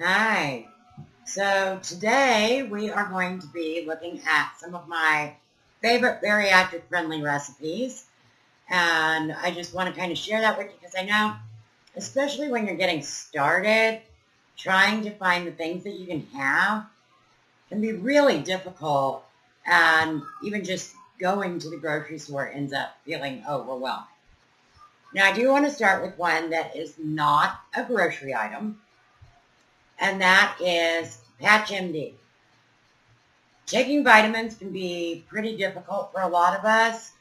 Hi. So today we are going to be looking at some of my favorite bariatric friendly recipes. And I just want to kind of share that with you because I know, especially when you're getting started, trying to find the things that you can have can be really difficult. And even just going to the grocery store ends up feeling overwhelming. Now I do want to start with one that is not a grocery item, and that is Patch MD. Taking vitamins can be pretty difficult for a lot of us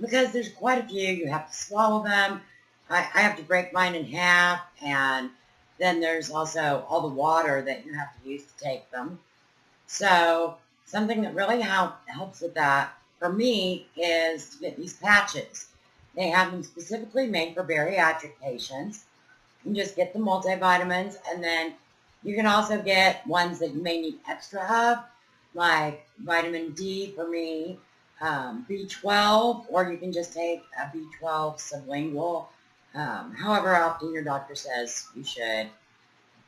because there's quite a few. You have to swallow them. I have to break mine in half, and then there's also all the water that you have to use to take them. So something that really helps with that for me is to get these patches. They have them specifically made for bariatric patients. You just get the multivitamins, and then you can also get ones that you may need extra of, like vitamin D for me, B12, or you can just take a B12 sublingual, however often your doctor says you should.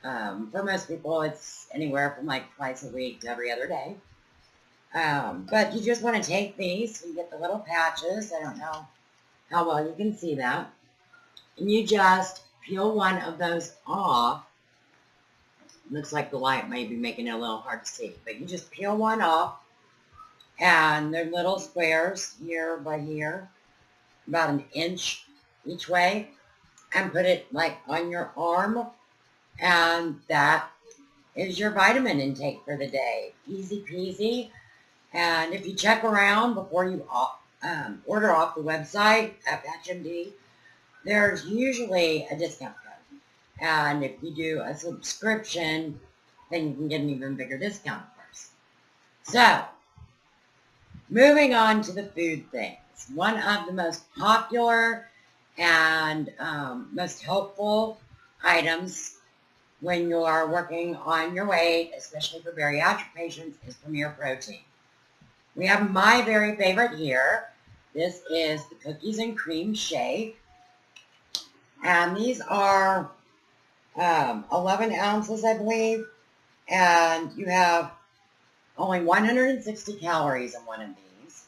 For most people, it's anywhere from like twice a week to every other day. But you just want to take these. You get the little patches. I don't know how well you can see that. And you just peel one of those off. Looks like the light may be making it a little hard to see, but you just peel one off, and they're little squares here by here, about an inch each way, and put it like on your arm, and that is your vitamin intake for the day. Easy peasy. And if you check around before you order off the website at PatchMD, there's usually a discount code. And if you do a subscription, then you can get an even bigger discount, of course. So, moving on to the food things. One of the most popular and most helpful items when you are working on your weight, especially for bariatric patients, is Premier Protein. We have my very favorite here. This is the Cookies and Cream Shake. And these are 11 ounces, I believe, and you have only 160 calories in one of these,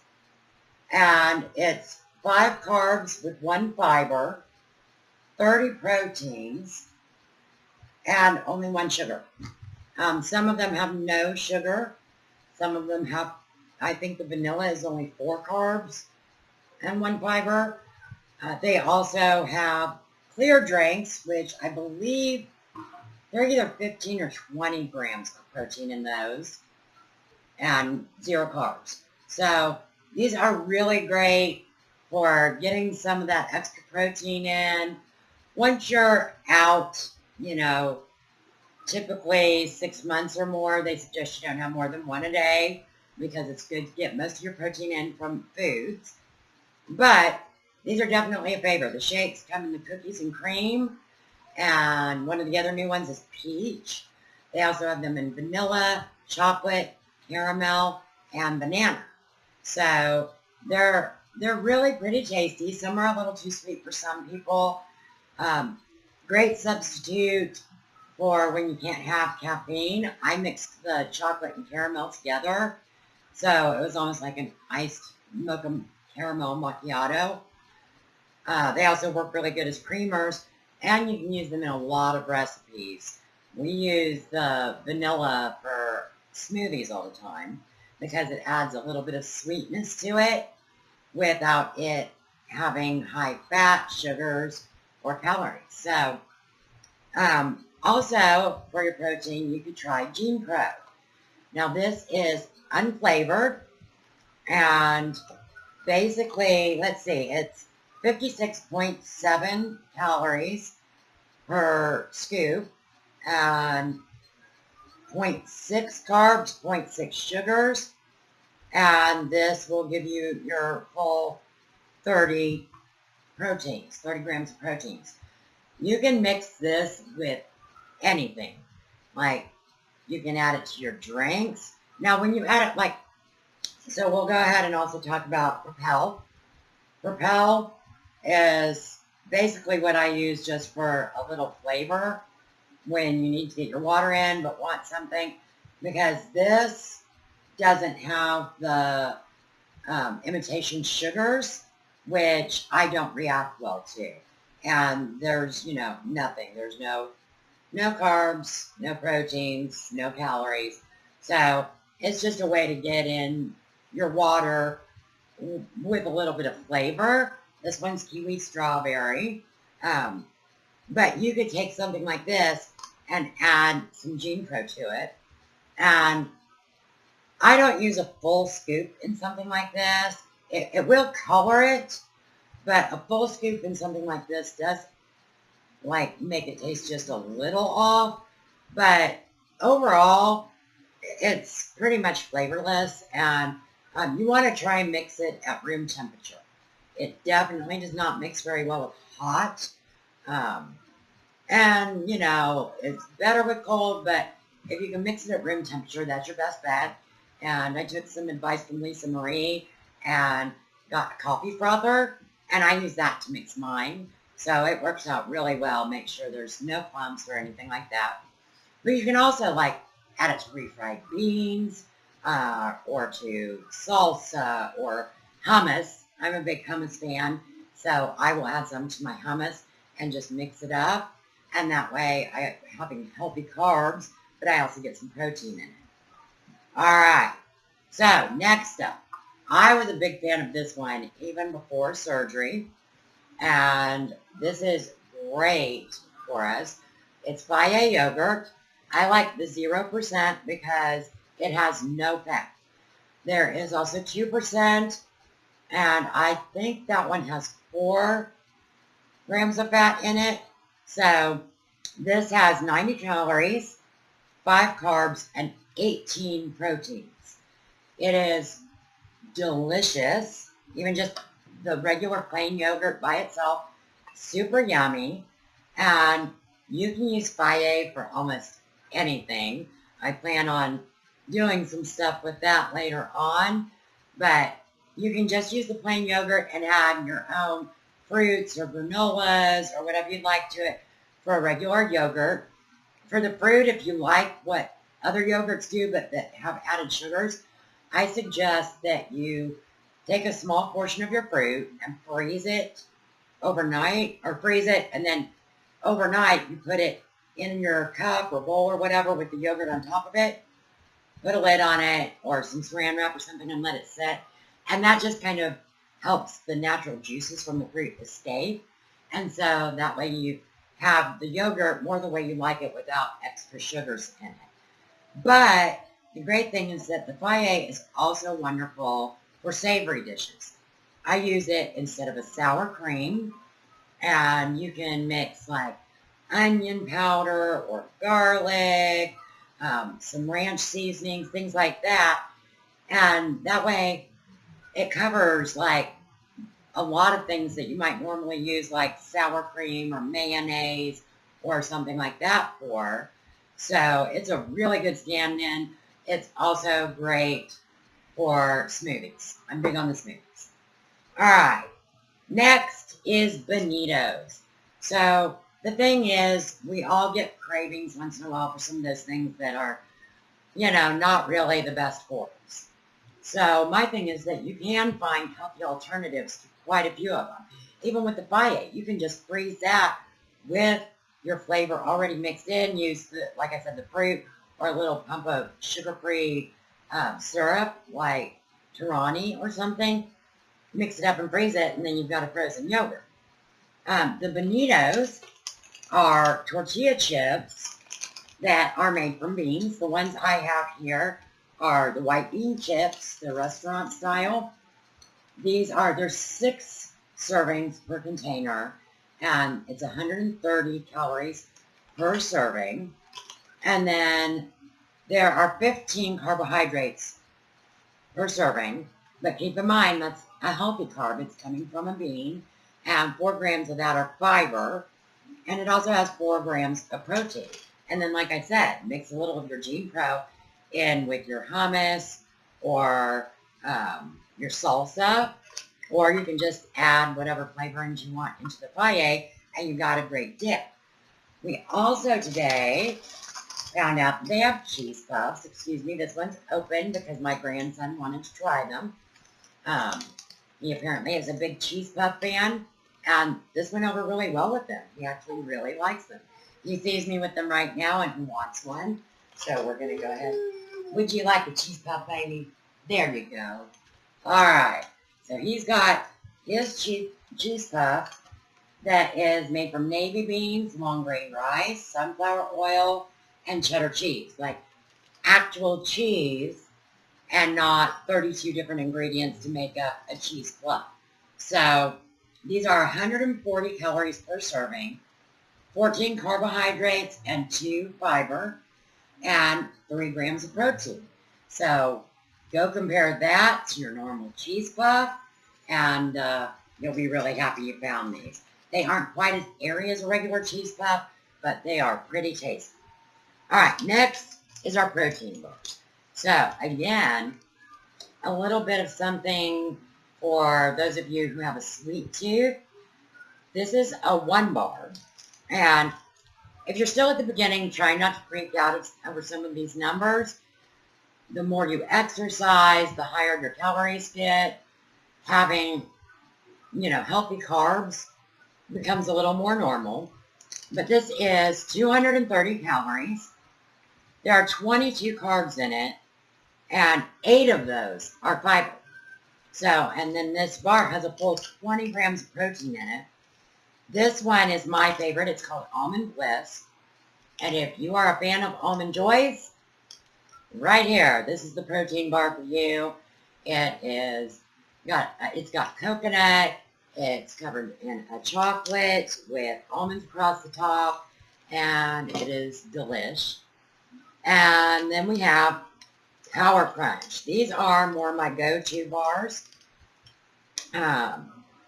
and it's 5 carbs with 1 fiber, 30 proteins, and only 1 sugar. Some of them have no sugar. Some of them have, I think the vanilla is only 4 carbs and 1 fiber. They also have clear drinks, which I believe they're either 15 or 20 grams of protein in those, and 0 carbs. So these are really great for getting some of that extra protein in. Once you're out, typically 6 months or more, they suggest you don't have more than 1 a day because it's good to get most of your protein in from foods. But these are definitely a favorite. The shakes come in the cookies and cream, and one of the other new ones is peach. They also have them in vanilla, chocolate, caramel, and banana. So they're really pretty tasty. Some are a little too sweet for some people. Great substitute for when you can't have caffeine. I mixed the chocolate and caramel together, so it was almost like an iced mocha caramel macchiato. They also work really good as creamers, and you can use them in a lot of recipes. We use the vanilla for smoothies all the time because it adds a little bit of sweetness to it without it having high fat, sugars, or calories. So, also for your protein, you could try Gene Pro. Now this is unflavored, and basically, let's see, it's 56.7 calories per scoop, and 0.6 carbs, 0.6 sugars, and this will give you your full 30 proteins, 30 grams of proteins. You can mix this with anything. Like, you can add it to your drinks. Now, when you add it, so we'll go ahead and also talk about Propel. Propel is basically what I use just for a little flavor. when you need to get your water in but want something, because this doesn't have the imitation sugars, which I don't react well to. And there's, nothing. There's no carbs, no proteins, no calories. So it's just a way to get in your water with a little bit of flavor. This one's kiwi strawberry. But you could take something like this and add some Gene Pro to it. And I don't use a full scoop in something like this. It will color it, but a full scoop in something like this does make it taste just a little off. But overall, it's pretty much flavorless, and you want to try and mix it at room temperature. It definitely does not mix very well with hot. And, it's better with cold, but if you can mix it at room temperature, that's your best bet. And I took some advice from Lisa Marie and got a coffee frother, and I use that to mix mine. So it works out really well. Make sure there's no clumps or anything like that. But you can also, add it to refried beans, or to salsa or hummus. I'm a big hummus fan, so I will add some to my hummus and just mix it up. And that way I'm having healthy carbs, but I also get some protein in it. All right, so next up, I was a big fan of this one even before surgery, and this is great for us. It's Fage yogurt. I like the 0% because it has no fat. There is also 2%, and I think that one has 4 grams of fat in it. So this has 90 calories, 5 carbs, and 18 proteins. It is delicious. Even just the regular plain yogurt by itself, super yummy. And you can use Fage for almost anything. I plan on doing some stuff with that later on, but you can just use the plain yogurt and add your own fruits or granolas or whatever you'd like to it for a regular yogurt. For the fruit, if you like what other yogurts do but that have added sugars, I suggest that you take a small portion of your fruit and freeze it overnight, or freeze it, and then overnight you put it in your cup or bowl or whatever with the yogurt on top of it. Put a lid on it or some saran wrap or something and let it sit. And that just kind of helps the natural juices from the fruit escape. And so that way you have the yogurt more the way you like it without extra sugars in it. But the great thing is that the Fage is also wonderful for savory dishes. I use it instead of a sour cream, and you can mix onion powder or garlic, some ranch seasonings, things like that. And that way it covers a lot of things that you might normally use like sour cream or mayonnaise or something like that for. So it's a really good stand-in. It's also great for smoothies. I'm big on the smoothies. All right. Next is Bonitos. So the thing is, we all get cravings once in a while for some of those things that are, not really the best for us. So my thing is that you can find healthy alternatives to quite a few of them. Even with the Fage, you can just freeze that with your flavor already mixed in. Use, like I said, the fruit or a little pump of sugar-free syrup like Torani or something. Mix it up and freeze it, and then you've got a frozen yogurt. The Bonitos are tortilla chips that are made from beans. The ones I have here are the white bean chips, the restaurant style. There's 6 servings per container, and it's 130 calories per serving. And then there are 15 carbohydrates per serving, but keep in mind that's a healthy carb. It's coming from a bean, and 4 grams of that are fiber, and it also has 4 grams of protein. And then, like I said, mix a little of your Gene Pro in with your hummus or your salsa, or you can just add whatever flavorings you want into the Fage, and you've got a great dip. We also today found out they have cheese puffs. Excuse me, this one's open because my grandson wanted to try them. He apparently is a big cheese puff fan, and this went over really well with him. He actually really likes them. He sees me with them right now, and he wants one. So we're going to go ahead. Would you like a cheese puff, baby? There you go. All right. So he's got his cheese puff that is made from navy beans, long grain rice, sunflower oil, and cheddar cheese. Like actual cheese and not 32 different ingredients to make up a cheese fluff. So these are 140 calories per serving, 14 carbohydrates and 2 fiber, and 3 grams of protein. So go compare that to your normal cheese puff, and you'll be really happy you found these. They aren't quite as airy as a regular cheese puff, but they are pretty tasty. All right, next is our protein bar. So again, a little bit of something for those of you who have a sweet tooth. This is a 1 bar, and if you're still at the beginning, try not to freak out over some of these numbers. The more you exercise, the higher your calories get. Having, healthy carbs becomes a little more normal. But this is 230 calories. There are 22 carbs in it, and 8 of those are fiber. So, and then this bar has a full 20 grams of protein in it. This one is my favorite. It's called Almond Bliss. And if you are a fan of Almond Joys, right here, this is the protein bar for you. It's got coconut. It's covered in a chocolate with almonds across the top, and it is delish. And then we have Power Crunch. These are more my go-to bars.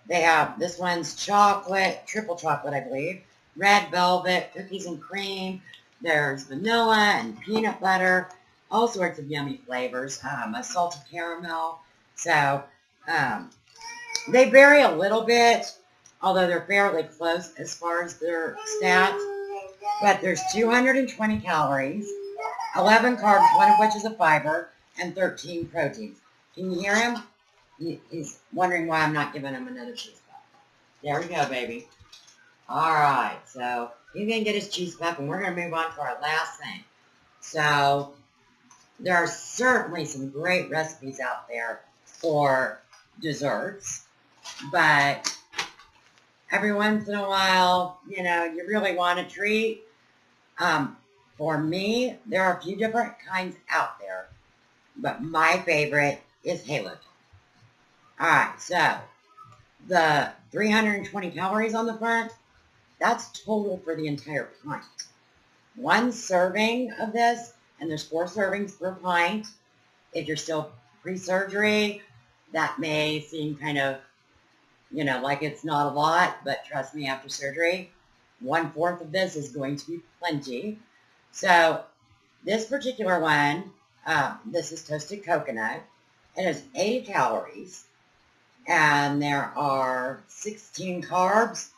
They have, this one's chocolate, triple chocolate, I believe, red velvet, cookies and cream. There's vanilla and peanut butter, all sorts of yummy flavors, a salted caramel. So they vary a little bit, although they're fairly close as far as their stats. But there's 220 calories, 11 carbs, one of which is a fiber, and 13 proteins. Can you hear him? He's wondering why I'm not giving him another cheese puff. There we go, baby. All right, so he's going to get his cheese puff, and we're going to move on to our last thing. So there are certainly some great recipes out there for desserts, but every once in a while, you really want a treat. For me, there are a few different kinds out there, but my favorite is Halo. All right, so the 320 calories on the front, that's total for the entire pint. 1 serving of this, and there's 4 servings per pint. If you're still pre-surgery, that may seem kind of, like it's not a lot, but trust me, after surgery, 1/4 of this is going to be plenty. So this particular one, this is toasted coconut. It has 80 calories, and there are 16 carbs.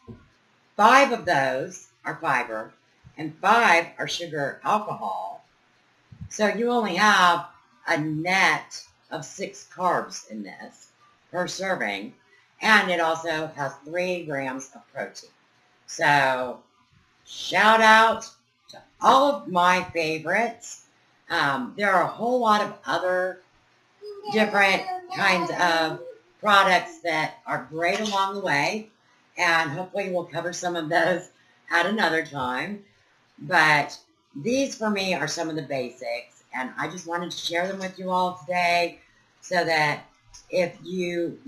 5 of those are fiber, and 5 are sugar alcohol. So you only have a net of 6 carbs in this per serving, and it also has 3 grams of protein. So shout out to all of my favorites. There are a whole lot of other different kinds of products that are great along the way, and hopefully we'll cover some of those at another time. But these for me are some of the basics, and I just wanted to share them with you all today so that if you,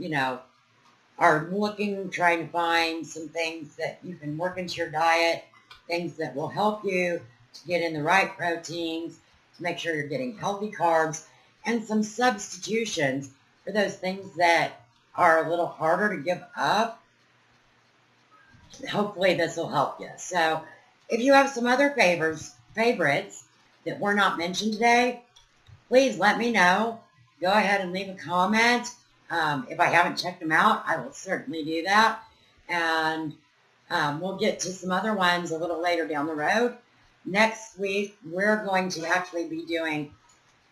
are looking, trying to find some things that you can work into your diet, things that will help you to get in the right proteins, to make sure you're getting healthy carbs, and some substitutions for those things that are a little harder to give up. Hopefully this will help you. So if you have some other favorites that were not mentioned today, please let me know. Go ahead and leave a comment. If I haven't checked them out, I will certainly do that. And We'll get to some other ones a little later down the road. Next week, we're going to actually be doing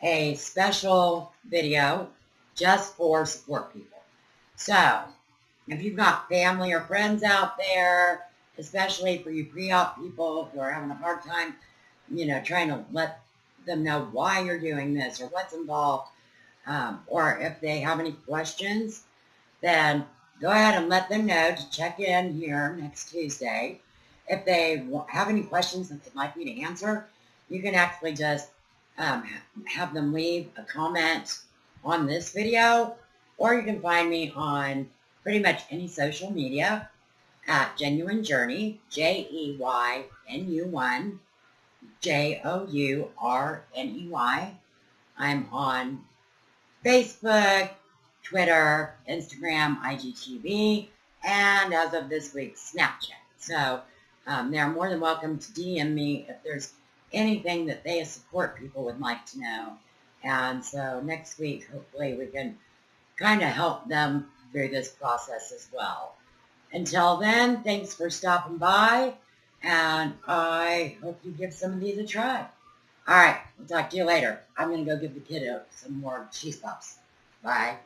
a special video just for support people. So, if you've got family or friends out there, especially for you pre-op people who are having a hard time, trying to let them know why you're doing this or what's involved, or if they have any questions, then go ahead and let them know to check in here next Tuesday. If they have any questions that they'd like me to answer, you can actually just have them leave a comment on this video, or you can find me on pretty much any social media at Genuine Journey, JEYNU1, JOURNEY. I'm on Facebook, Twitter, Instagram, IGTV, and as of this week, Snapchat. So they're more than welcome to DM me if there's anything that they as support people would like to know. And so next week, hopefully we can kind of help them through this process as well. Until then, thanks for stopping by, and I hope you give some of these a try. All right, we'll talk to you later. I'm going to go give the kiddo some more cheese puffs. Bye.